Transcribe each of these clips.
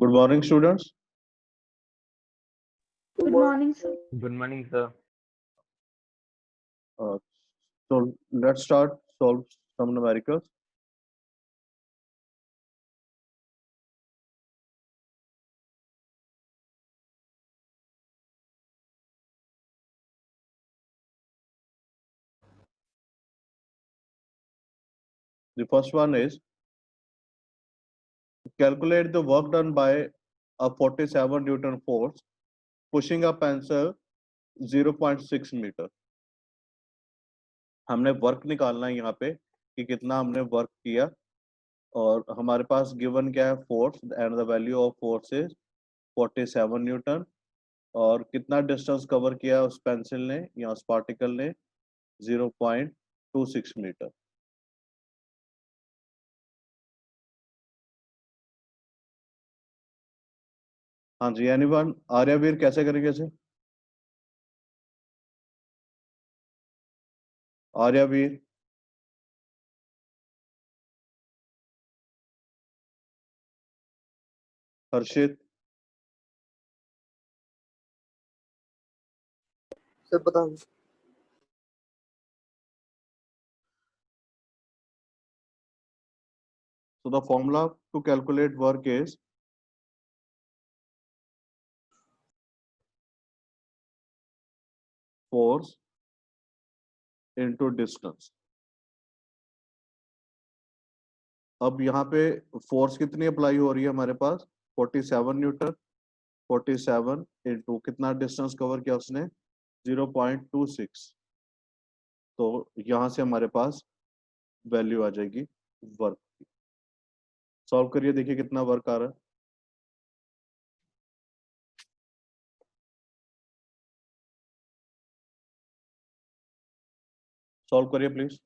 Good morning, students. Good morning, sir. Good morning, sir. Uh, so let's start solve some numericals. The first one is calculate the work done by a 47 Newton force pushing a pencil 0.6 metre. हमने work निकालना है यहाँ पे कि कितना हमने work किया और हमारे पास गिवन क्या है force and the value of force is 47 Newton और कितना डिस्टेंस कवर किया उस पेंसिल ने या उस पार्टिकल ने 0.26 मीटर. हाँ जी, एनीवन? आर्यवीर कैसे करेंगे इसे? आर्यवीर, हर्षित, सर पता नहीं. so the formula to calculate work is force into distance. अब यहाँ पे फोर्स कितनी अप्लाई हो रही है हमारे पास 47 न्यूटन. 47 इंटू कितना डिस्टेंस कवर किया उसने 0.26. तो यहाँ से हमारे पास वैल्यू आ जाएगी वर्क की. सॉल्व करिए, देखिए कितना वर्क आ रहा है. सॉल्व करिए please.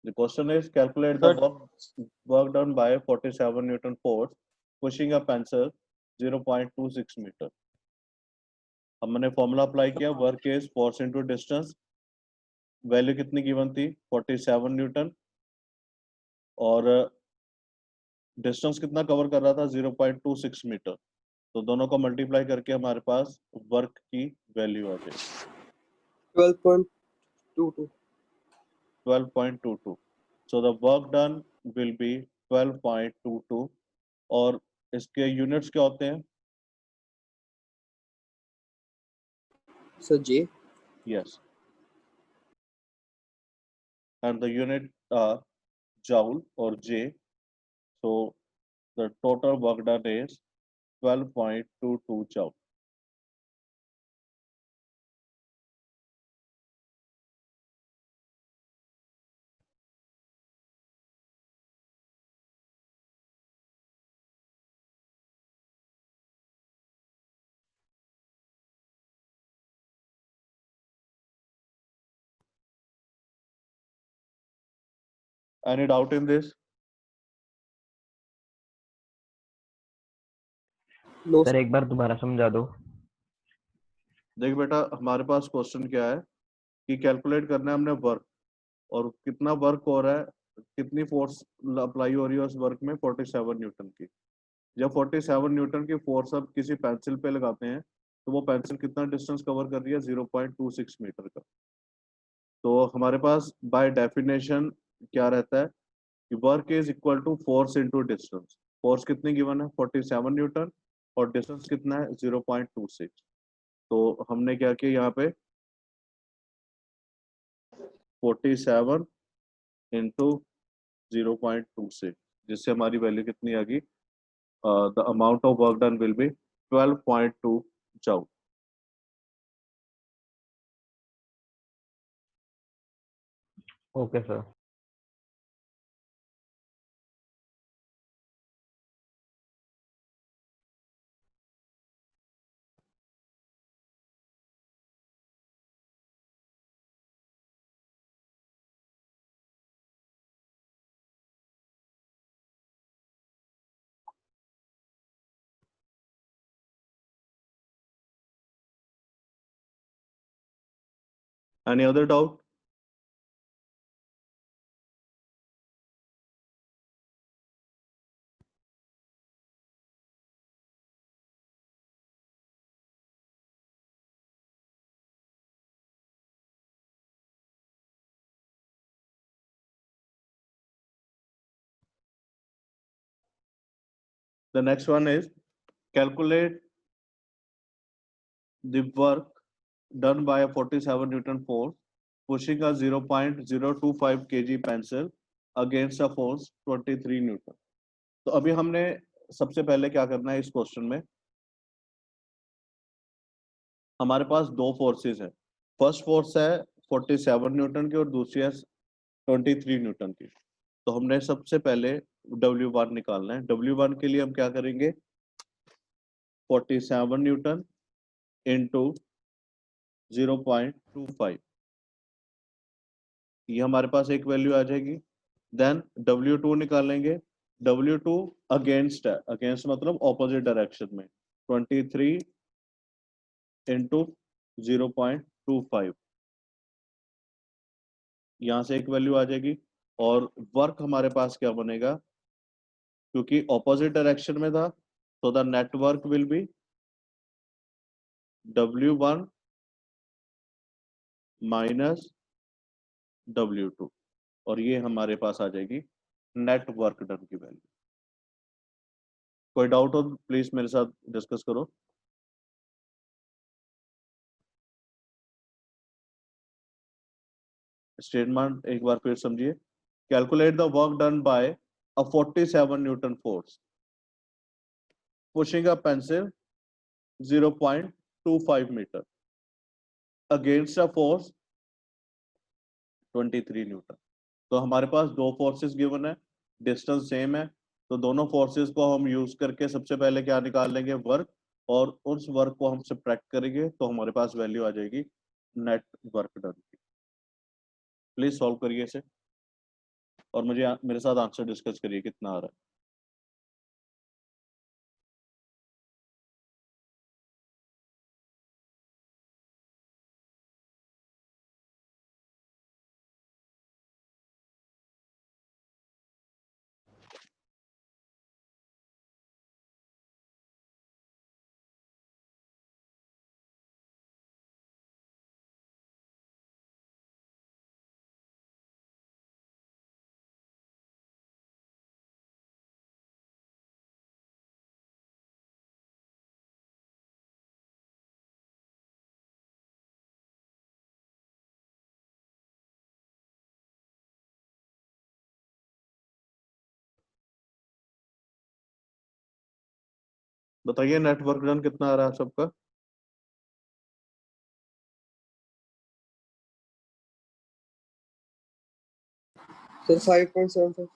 The question is calculate the work done by 47 Newton force pushing a pencil 0.26 metre. हमने फॉर्मूला अप्लाई किया work is force into distance. Value कितनी गिवन थी 47 न्यूटन और डिस्टेंस कितना कवर कर रहा था 0.26 मीटर. तो दोनों को मल्टीप्लाई करके हमारे पास वर्क की वैल्यू आ जाएगी 12.22. 12.22. So the work done will be 12.22 और इसके यूनिट्स क्या होते हैं? Sir J. Yes. And the unit are joule or J. So the total work done is 12.22 joule. Any doubt in this? No sir sir. एक बार दोबारा समझा दो. देख बेटा, हमारे पास क्वेश्चन क्या है कि कैलकुलेट करना है हमने वर्क और कितना वर्क हो रहा है, कितनी फोर्स अप्लाई हो रही है उस वर्क में 47 न्यूटन की. जब 47 न्यूटन की फोर्स अब किसी पेंसिल पे लगाते हैं तो वो पेंसिल कितना डिस्टेंस कवर कर रही है 0.26 मीटर का. तो हमारे पास बाय डेफिनेशन क्या रहता है कि work is equal to force into distance. Force कितनी गिवन है 47 न्यूटन और डिस्टेंस कितना है 0.26. तो हमने क्या किया यहाँ पे 47 इंटू 0.26 जिससे हमारी वैल्यू कितनी आ गई. The amount of work done will be 12.2 joule. Okay sir. Any other doubt? The next one is calculate the work done by a 47 Newton force pushing a 0.025 kg pencil against a force 23 Newton. तो अभी हमने सबसे पहले क्या करना है इस question में, हमारे पास दो फोर्सेस है। फर्स्ट फोर्स है 47 न्यूटन की और दूसरी है 23 न्यूटन की। तो हमने सबसे पहले W1 निकालना है। W1 के लिए हम क्या करेंगे, 47 न्यूटन इंटू 0.25, ये हमारे पास एक वैल्यू आ जाएगी। देन W2 निकालेंगे। W2 अगेंस्ट है, अगेंस्ट मतलब ऑपोजिट डायरेक्शन में, 23 इंटू 0.25, यहाँ से एक वैल्यू आ जाएगी। और वर्क हमारे पास क्या बनेगा, क्योंकि ऑपोजिट डायरेक्शन में था, तो the network will be W1 minus W2, और ये हमारे पास आ जाएगी नेट वर्क डन की वैल्यू। कोई डाउट हो प्लीज मेरे साथ डिस्कस करो। स्टेटमेंट एक बार फिर समझिए। Calculate the work done by a 47 newton force pushing a pencil 0.25 metre against a force 23 newton. तो हमारे पास दो फोर्सेस गिवन है, डिस्टेंस सेम है, तो दोनों फोर्सेस को हम यूज करके सबसे पहले क्या निकाल लेंगे, वर्क, और उस वर्क को हम सब्ट्रैक्ट करेंगे तो हमारे पास वैल्यू आ जाएगी नेट वर्क डन की। प्लीज सॉल्व करिए इसे और मुझे मेरे साथ आंसर डिस्कस करिए कितना आ रहा है। बताइए नेट वर्क डन कितना आ रहा है सबका। सर 5.75।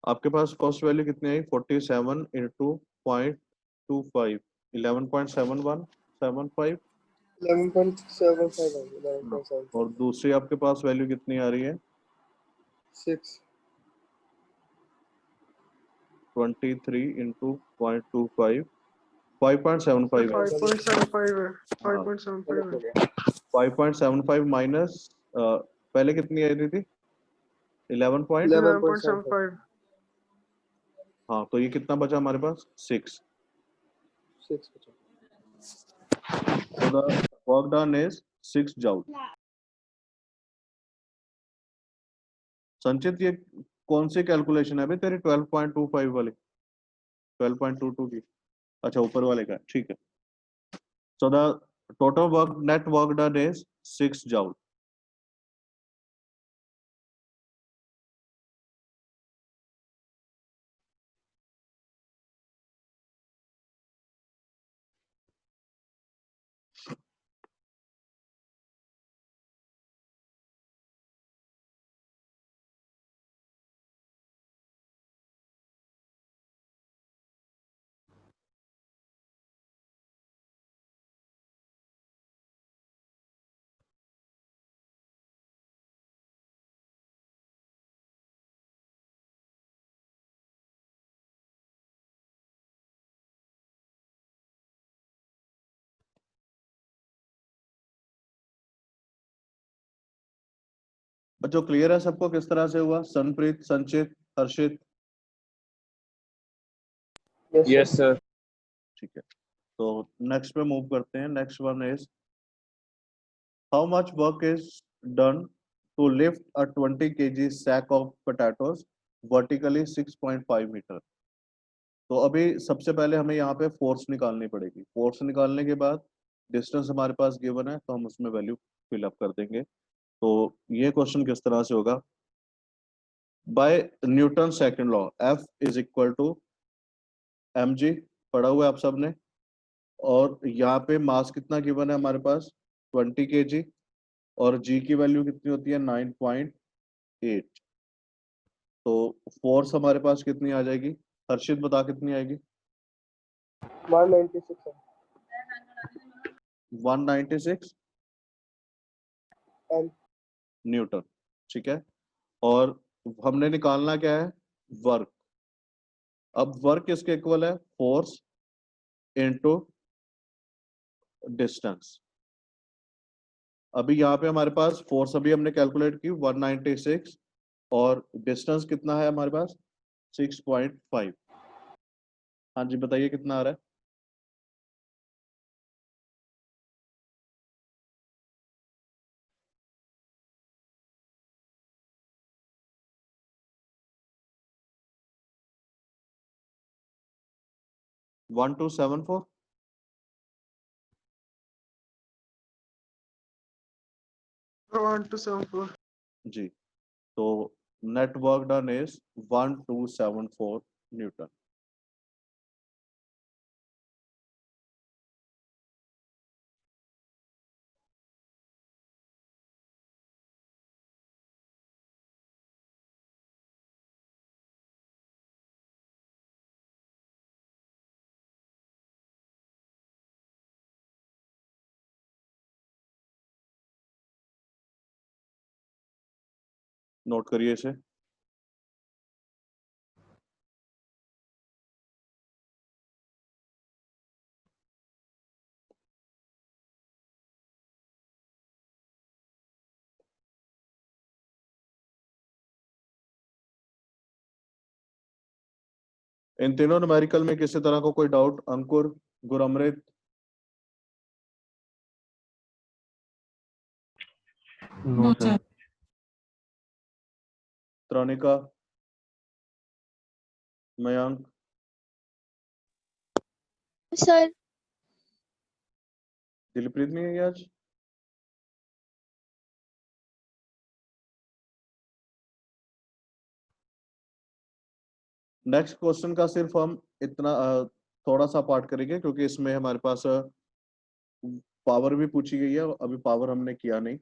आपके पास कॉस्ट वैल्यू कितनी आई, 47 इंटू 0.25, 11.7175। 11.75 हाँ, 11.75 और दूसरी आपके पास वैल्यू कितनी आ रही है, 6 23 इंटू 0.25, 5.75 है। 5.75 है, हाँ, 5.75 है। 5.75 माइनस पहले कितनी आई थी, 11 पॉइंट, 11.75 11.75 हाँ, तो ये कितना बचा हमारे पास, 6। 6 So the work done is 6 joule। संचित ये कौन सी कैलकुलेशन है अभी तेरी, 12.25 वाली, 12.22 की, अच्छा ऊपर वाले का, ठीक है। So the total work, net work done is 6 joule। बच्चों क्लियर है सबको किस तरह से हुआ? सनप्रीत, संचित, हर्षित, Yes, sir. sir. ठीक है। तो नेक्स्ट पे मूव करते हैं। Next one is how much work is done to lift a 20 kg sack of potatoes vertically 6.5 metre. तो अभी सबसे पहले हमें यहाँ पे फोर्स निकालनी पड़ेगी। फोर्स निकालने के बाद डिस्टेंस हमारे पास गिवन है तो हम उसमें वैल्यू फिल अप कर देंगे। तो ये क्वेश्चन किस तरह से होगा? By newton second law F is equal to mg, पढ़ा हुआ है आप सबने। और यहाँ पे मास कितना गिवन है हमारे पास? 20 kg, और g की वैल्यू कितनी होती है? 9.8। तो फोर्स हमारे पास कितनी आ जाएगी? हर्षित बता कितनी आएगी? 196, sir. 196 And न्यूटन, ठीक है। और हमने निकालना क्या है? वर्क। अब वर्क किसके इक्वल है? Force into distance. अभी यहाँ पे हमारे पास फोर्स अभी हमने कैलकुलेट की 196, और डिस्टेंस कितना है हमारे पास? 6.5। हाँ जी बताइए कितना आ रहा है? One two seven four 1274. जी। तो net work done is 1274 Newton. Note करिए इसे। इन तीनों न्यूमेरिकल में किसी तरह का कोई doubt? Ankur, Guramrit, no sir. Tranika, Mayank, sir. Dilpreet नहीं है आज? नेक्स्ट क्वेश्चन का सिर्फ हम इतना थोड़ा सा पार्ट करेंगे क्योंकि इसमें हमारे पास पावर भी पूछी गई है, अभी पावर हमने किया नहीं।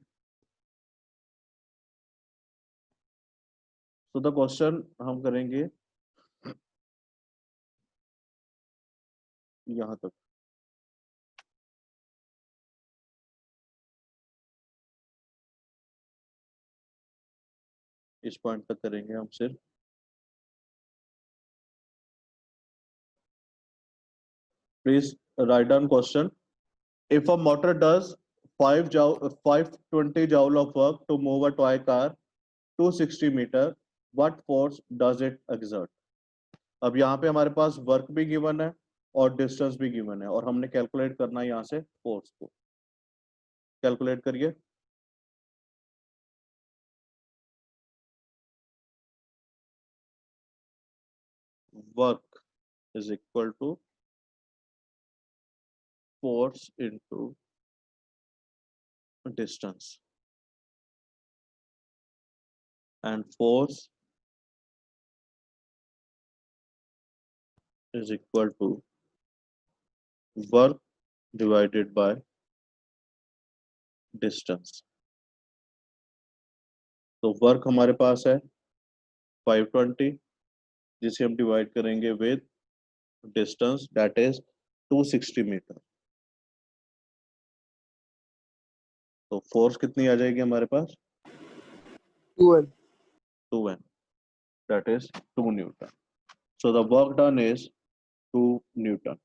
तो द क्वेश्चन हम करेंगे यहाँ तक। इस पॉइंट तक करेंगे हम सिर्फ। Please write down question. If a motor does 520 joule of work to move a toy car 260 meter, what force does it exert? अब यहाँ पे हमारे पास वर्क भी गिवन है और डिस्टेंस भी गिवन है, और हमने कैलकुलेट करना है यहाँ से फोर्स को। कैलकुलेट करिए। Work is equal to force into distance, and force is equal to work divided by distance। तो वर्क हमारे पास है 520, जिसे हम डिवाइड करेंगे with distance that is 260 metre. तो फोर्स कितनी आ जाएगी हमारे पास? 2N. 2N, that is 2 newton. So the work done is 2 newton.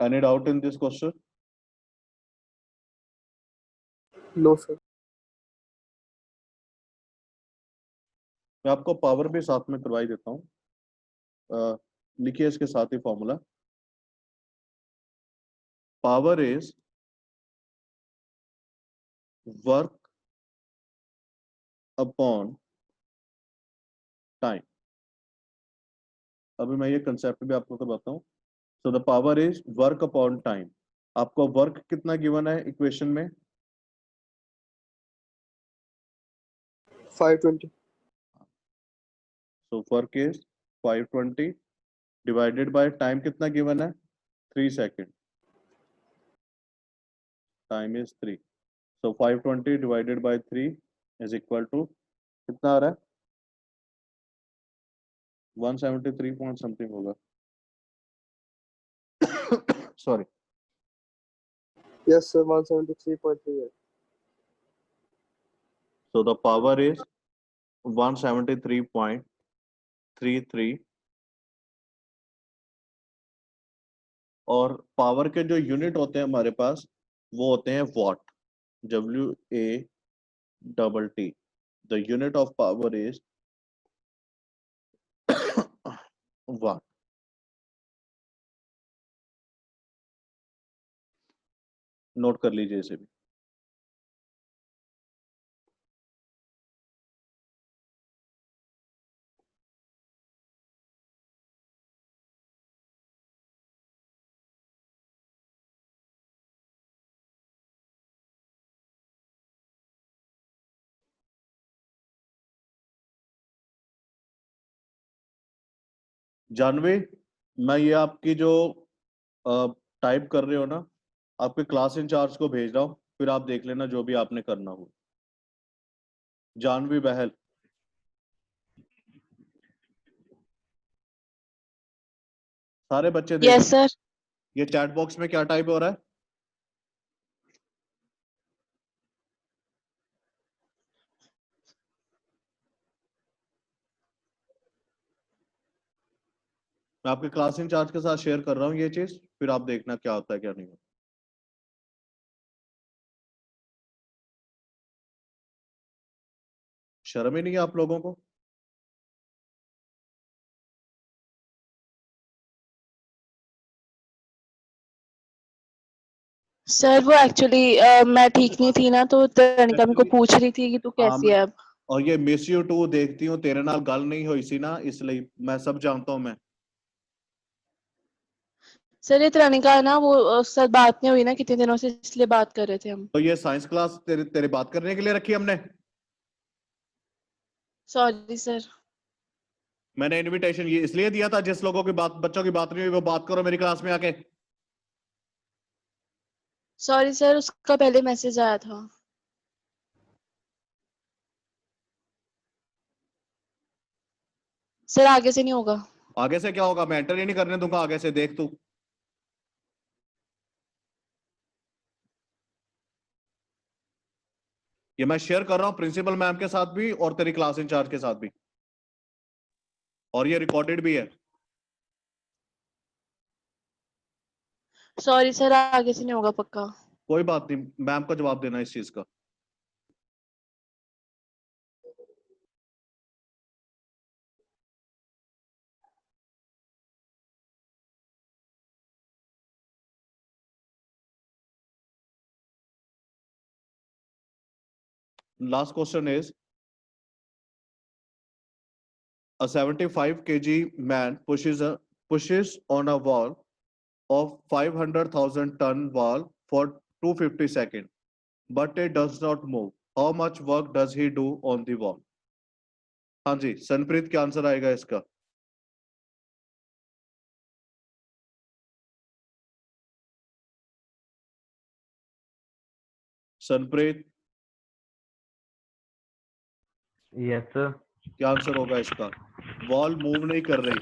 Any doubt in this question? No, sir. मैं आपको पावर भी साथ में करवाई देता हूँ। लिखिए इसके साथ ही formula. Power is work upon time. अभी मैं ये कंसेप्ट भी आपको बताता हूँ। So the power is work upon time. आपको वर्क कितना गिवन है इक्वेशन में? 520. So work is 520 divided by time कितना गिवन है? 3 second. Time is 3। So 520 divided by 3 is equal to कितना आ रहा है? 173 पॉइंट समथिंग होगा। Sorry. Yes, sir. 173.3. So the power is 173.33 और पावर के जो यूनिट होते हैं हमारे पास वो होते हैं what. WATT। The unit of power is what. Note कर लीजिए इसे भी। जानवी, मैं ये आपकी जो टाइप कर रहे हो ना, आपके क्लास इंचार्ज को भेज रहा हूँ, फिर आप देख लेना जो भी आपने करना हो। जानवी बहल, सारे बच्चे देख। Yes sir. ये चैट बॉक्स में क्या टाइप हो रहा है? मैं आपके क्लास इंचार्ज के साथ शेयर कर रहा हूँ ये चीज, फिर आप देखना क्या होता है क्या नहीं होता। शर्म ही नहीं है आप लोगों को? सर वो एक्चुअली मैं ठीक नहीं थी ना, तो तनिका मेरे को पूछ रही थी कि तू कैसी है अब। और ये मिस यू टू देखती हूँ, तेरे नाल गल नहीं हुई सी ना, इसलिए मैं सब जानता हूँ मैं। सर ये तनिका ना वो सर बात नहीं हुई ना कितने दिनों से, इसलिए बात कर रहे थे हम। तो ये साइंस क्लास तेरे तेरे बात करने के लिए रखी हमने? Sorry sir. मैंने इनविटेशन ये इसलिए दिया था जिस लोगों की बात, बच्चों की बात नहीं हुई वो बात करो मेरी क्लास में आके। सॉरी सर, उसका पहले मैसेज आया था। सर आगे से नहीं होगा। आगे से क्या होगा? मैं एंटर ही नहीं करने दूंगा आगे से, देख तू। ये मैं शेयर कर रहा हूँ प्रिंसिपल मैम के साथ भी और तेरी क्लास इंचार्ज के साथ भी, और ये रिकॉर्डेड भी है। सॉरी सर, आगे से नहीं होगा पक्का। कोई बात नहीं, मैम को जवाब देना इस चीज का। Last question is a 75 kg man pushes on a wall of 500,000 ton wall for 250 seconds, but it does not move. How much work does he do on the wall? हाँ जी, सनप्रीत क्या आंसर आएगा इसका? Sanpreet yes sir. क्या answer होगा इसका? Wall move नहीं कर रही।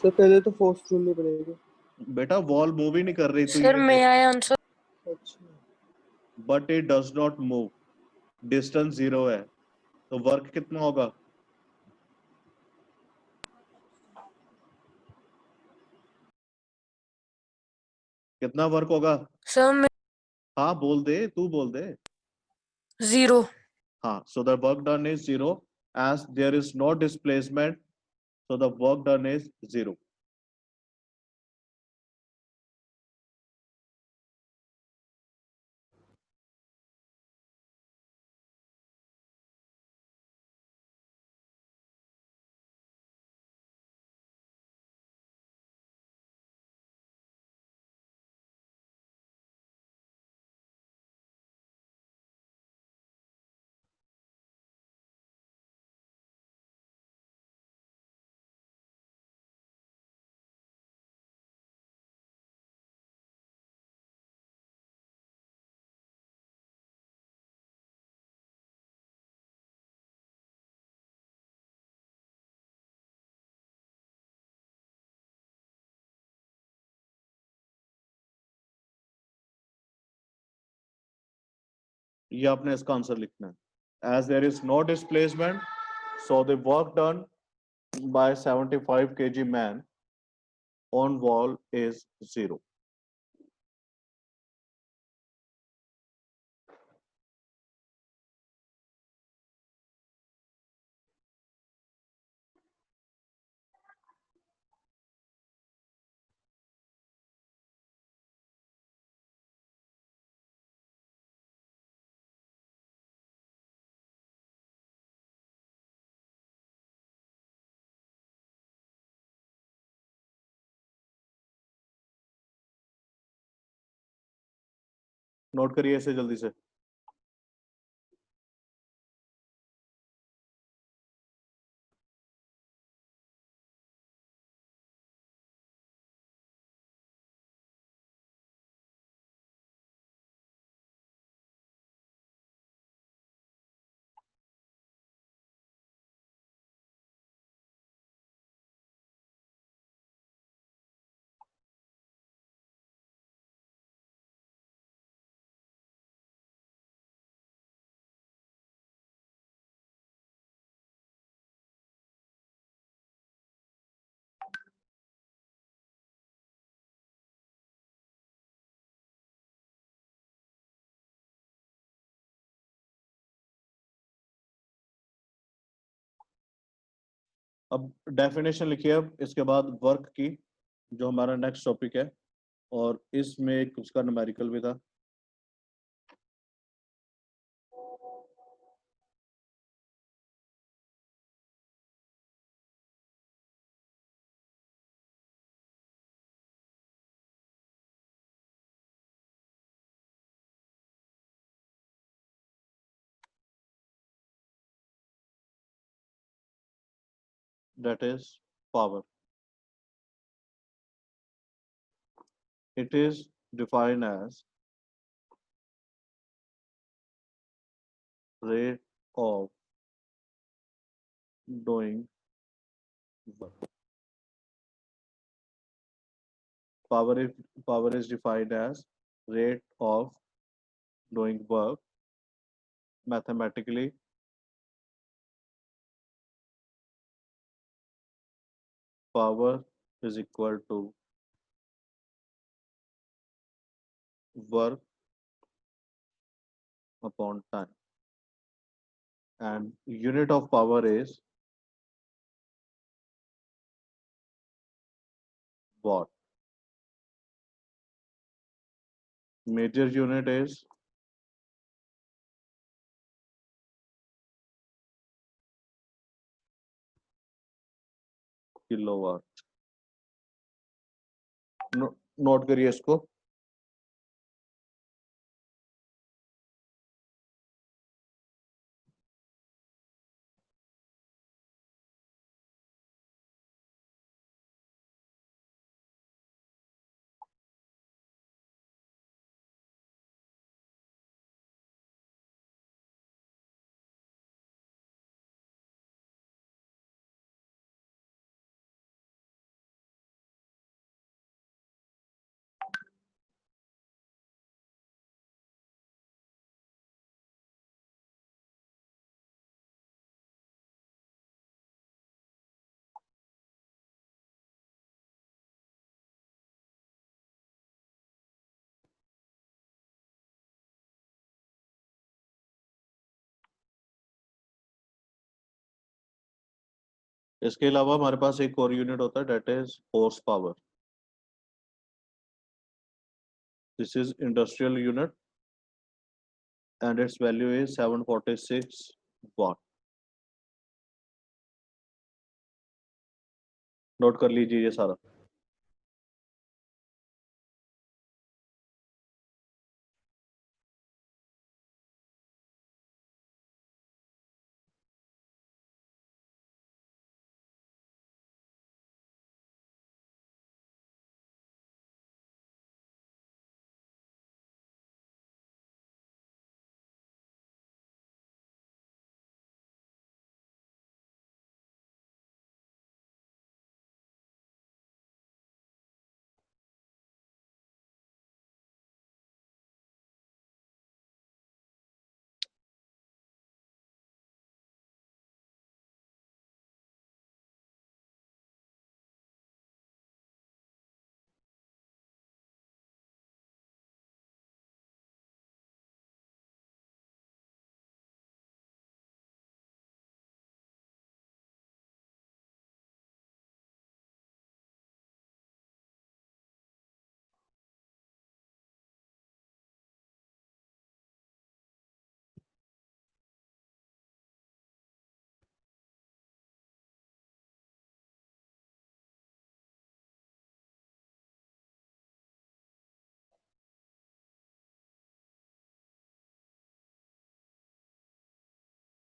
सर पहले तो फोर्स ढूंढनी पड़ेगी। बेटा वॉल मूव ही नहीं कर रही, तो सर मैं आया आंसर। अच्छा, but it does not move, distance 0 है, तो वर्क कितना होगा? कितना वर्क होगा? सर मैं हाँ बोल दे, तू बोल दे। 0. हाँ, so the work done is 0 as there is no displacement, so the work done is 0. ये आपने इसका आंसर लिखना है। As there is no displacement, so the work done by 75 kg man on wall is 0. Note करिए इसे जल्दी से। अब डेफिनेशन लिखिए अब इसके बाद वर्क की, जो हमारा नेक्स्ट टॉपिक है, और इसमें एक उसका न्यूमेरिकल भी था। That is power. It is defined as rate of doing work. Power is, power is defined as rate of doing work. Mathematically, power is equal to work upon time, and unit of power is watt. Major unit is kilowatt. Note करिए इसको। इसके अलावा हमारे पास एक और unit होता है, that is horse power. This is industrial unit and its value is 746 watt. Note कर लीजिए ये सारा।